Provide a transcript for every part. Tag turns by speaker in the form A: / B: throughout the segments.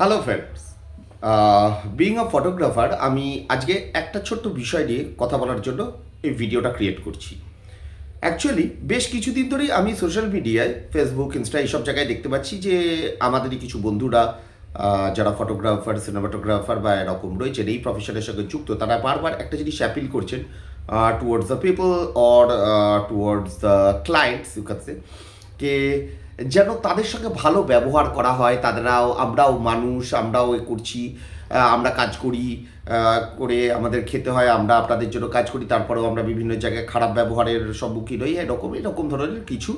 A: Hello friends, being আ photographer আমি আজকে একটা ছোট্ট বিষয় নিয়ে কথা বলার জন্য এই ভিডিওটা ক্রিয়েট করছি। অ্যাকচুয়ালি বেশ কিছুদিন ধরেই আমি সোশ্যাল মিডিয়ায় ফেসবুক, ইনস্টা এইসব জায়গায় দেখতে পাচ্ছি যে আমাদেরই কিছু বন্ধুরা যারা ফটোগ্রাফার, সিনেমাটোগ্রাফার বা এরকম রয়েছেন এই প্রফেশনের সঙ্গে যুক্ত, তারা বারবার একটা জিনিস অ্যাপিল করছেন towards the people or towards the clients you can say, কে যেন তাদের সঙ্গে ভালো ব্যবহার করা হয়। আমরাও মানুষ, আমরাও এ করছি, আমরা কাজ করি, করে আমাদের খেতে হয়, আমরা আপনাদের জন্য কাজ করি, তারপরেও আমরা বিভিন্ন জায়গায় খারাপ ব্যবহারের সম্মুখীন হই। এরকম ধরনের কিছু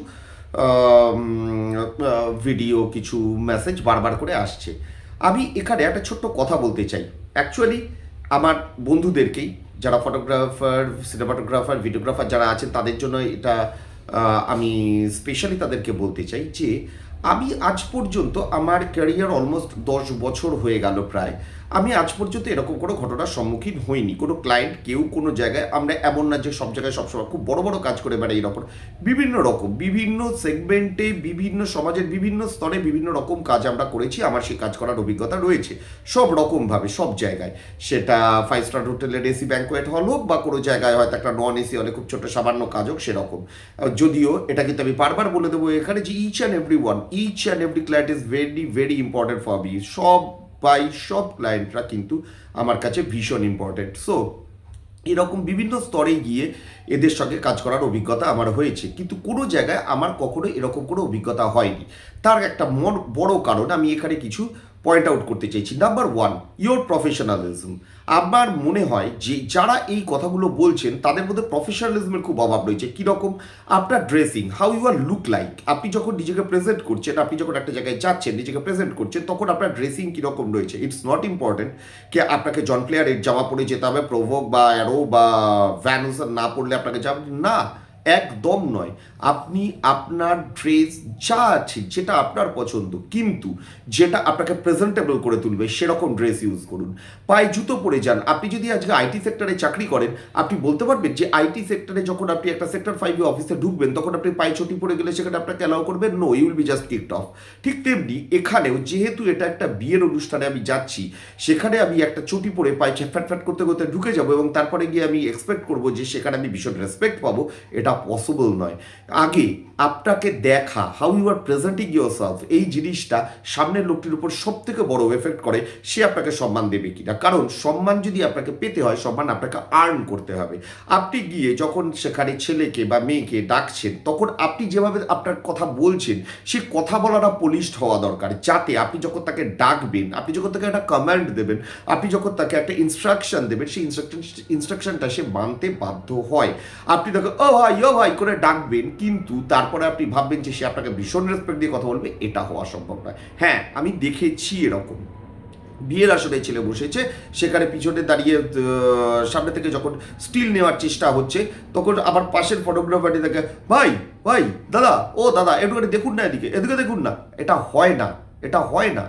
A: ভিডিও, কিছু মেসেজ বারবার করে আসছে। আমি এখানে একটা ছোট্ট কথা বলতে চাই। অ্যাকচুয়ালি আমার বন্ধুদেরকেই, যারা ফটোগ্রাফার, সিনেমাটোগ্রাফার, ভিডিওগ্রাফার যারা আছেন, তাদের জন্য এটা আমি স্পেশালি তাদেরকে বলতে চাই যে আমি আজ পর্যন্ত আমার ক্যারিয়ার অলমোস্ট 10 বছর হয়ে গেল প্রায়, আমি আজ পর্যন্ত এরকম কোনো ঘটনার সম্মুখীন হইনি। কোনো ক্লায়েন্ট, কেউ কোনো জায়গায়, আমরা এমন না যে সব জায়গায় সবসময় খুব বড় বড় কাজ করে বেড়াই, এরকম বিভিন্ন সেগমেন্টে, বিভিন্ন সমাজের বিভিন্ন স্তরে বিভিন্ন রকম কাজ আমরা করেছি। আমার সেই কাজ করার অভিজ্ঞতা রয়েছে সব রকমভাবে, সব জায়গায়, সেটা 5 স্টার হোটেলের এসি ব্যাঙ্কোয়েট হল হোক বা কোনো জায়গায় হয়তো একটা নন এসি হলে খুব ছোটো সামান্য কাজ হোক, সেরকম। যদিও এটা কিন্তু আমি বারবার বলে দেবো এখানে যে each and every client is very very important for me. সব ক্লায়েন্টরা কিন্তু আমার কাছে ভীষণ ইম্পর্টেন্ট। সো এরকম বিভিন্ন স্তরে গিয়ে এদের সঙ্গে কাজ করার অভিজ্ঞতা আমার হয়েছে, কিন্তু কোনো জায়গায় আমার কখনো এরকম কোনো অভিজ্ঞতা হয়নি। তার একটা বড় কারণ আমি এখানে কিছু পয়েন্ট আউট করতে চাইছি। Number 1, your professionalism. আমার মনে হয় যে যারা এই কথাগুলো বলছেন তাদের মধ্যে প্রফেশনালিজমের খুব অভাব রয়েছে। কীরকম? আপনার dressing, how you are look like. আপনি যখন নিজেকে প্রেজেন্ট করছেন, আপনি যখন একটা জায়গায় যাচ্ছেন, নিজেকে প্রেজেন্ট করছেন, তখন আপনার ড্রেসিং কীরকম রয়েছে। ইটস নট ইম্পর্টেন্ট যে আপনাকে জন প্লেয়ারের জামা পরে যেতে হবে, প্রভোক বা অ্যারো বা ভ্যানুসার না পড়লে আপনাকে যাবে না, একদম নয়। আপনি আপনার ড্রেস যা আছে, যেটা আপনার পছন্দ, কিন্তু যেটা আপনাকে প্রেজেন্টেবল করে তুলবে সেরকম ড্রেস ইউজ করুন। পায়ে জুতো পরে যান। আপনি যদি আজকে আইটি সেক্টরে চাকরি করেন, আপনি বলতে পারবেন যে আইটি সেক্টরে যখন আপনি একটা সেক্টর 5 অফিসে ঢুকবেন, তখন আপনি পায়ে চটি পরে গেলে সেখানে আপনাকে অ্যালাউ করবেন? No, you will be just kicked off. ঠিক তেমনি এখানেও, যেহেতু এটা একটা বিয়ের অনুষ্ঠানে আমি যাচ্ছি, সেখানে আমি একটা চটি পরে পায়ে ফ্যাট করতে করতে ঢুকে যাবো এবং তারপরে গিয়ে আমি এক্সপেক্ট করবো যে সেখানে আমি ভীষণ রেসপেক্ট পাবো, এটা পসিবল নয়। আগে আপনাকে দেখা, how you are presenting yourself, এই জিনিসটা সামনের লোকটির উপর সব থেকে বড় এফেক্ট করে সে আপনাকে সম্মান দেবে কিনা। কারণ সম্মান যদি আপনাকে পেতে হয়, সম্মান আপনাকে আর্ন করতে হবে। আপনি গিয়ে যখন সেখানে ছেলেকে বা মেয়েকে ডাকছেন, তখন আপনি যেভাবে আপনার কথা বলছেন, সে কথা বলাটা পলিশড হওয়া দরকার, যাতে আপনি যখন তাকে ডাকবেন, আপনি যখন তাকে একটা কমান্ড দেবেন, আপনি যখন তাকে একটা ইনস্ট্রাকশন দেবেন, সেই ইনস্ট্রাকশনটা সে মানতে বাধ্য হয়। আপনি তাকে ও ভাই করে ডাকবেন, কিন্তু তারপরে আপনি ভাববেন যে সে আপনাকে ভীষণ রেসপেক্ট দিয়ে কথা বলবে, এটা হওয়া সম্ভব নয়। হ্যাঁ, আমি দেখেছি এরকম। বিয়ের আসরে ছেলে বসেছে, সেখানে পিছনে দাঁড়িয়ে সামনে থেকে যখন স্টিল নেওয়ার চেষ্টা হচ্ছে, তখন আবার পাশের ফটোগ্রাফারটি দেখে, ভাই দাদা একটুখানি দেখুন না, এদিকে দেখুন না। এটা হয় না।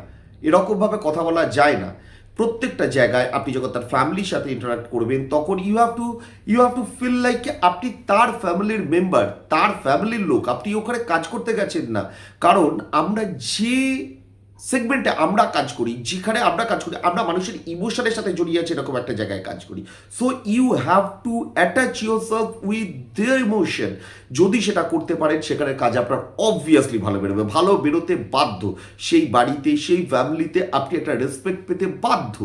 A: এরকমভাবে কথা বলা যায় না। প্রত্যেকটা জায়গায় আপনি যখন তার ফ্যামিলির সাথে ইন্টারাক্ট করবেন, তখন you have to feel like আপনি তার ফ্যামিলির মেম্বার, তার ফ্যামিলির লোক। আপনি ওখানে কাজ করতে গেছেন না। কারণ আমরা যে সেগমেন্টে আমরা কাজ করি, আমরা মানুষের ইমোশনের সাথে জড়িয়ে আছে এরকম একটা জায়গায় কাজ করি। So you have to attach yourself with their emotion. যদি সেটা করতে পারেন, সেখানে কাজ আপনার অবভিয়াসলি ভালো বেরোবে, ভালো বেরোতে বাধ্য। সেই বাড়িতে, সেই ফ্যামিলিতে আপনি একটা রেসপেক্ট পেতে বাধ্য।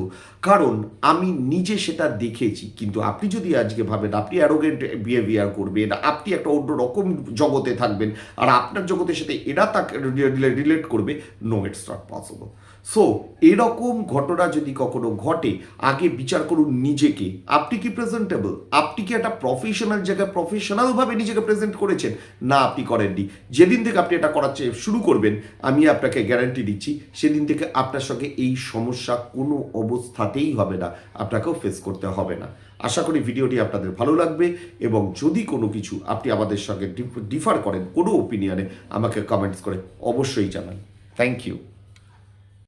A: কারণ আমি নিজে সেটা দেখেছি। কিন্তু আপনি যদি আজকে ভাবেন আপনি অ্যারোগেন্ট বিহেভিয়ার করবেন, আপনি একটা অন্য রকম জগতে থাকবেন, আর আপনার জগতের সাথে এরা তাকে রিলেট করবে, no, it's not possible. So এরকম ঘটনা যদি কখনো ঘটে, আগে বিচার করুন নিজেকে। আপনি কি প্রেজেন্টেবল? আপনি কি একটা প্রফেশনাল জায়গায় প্রফেশনালভাবে নিজেকে প্রেজেন্ট করেছেন? না, আপনি করেননি। যেদিন থেকে আপনি এটা করার শুরু করবেন, আমি আপনাকে গ্যারান্টি দিচ্ছি, সেদিন থেকে আপনার সঙ্গে এই সমস্যা কোনো অবস্থাতেই হবে না, আপনাকেও ফেস করতে হবে না। আশা করি ভিডিওটি আপনাদের ভালো লাগবে, এবং যদি কোনো কিছু আপনি আমাদের সঙ্গে ডিফার করেন কোনো ওপিনিয়নে, আমাকে কমেন্টস করে অবশ্যই জানান। Thank you.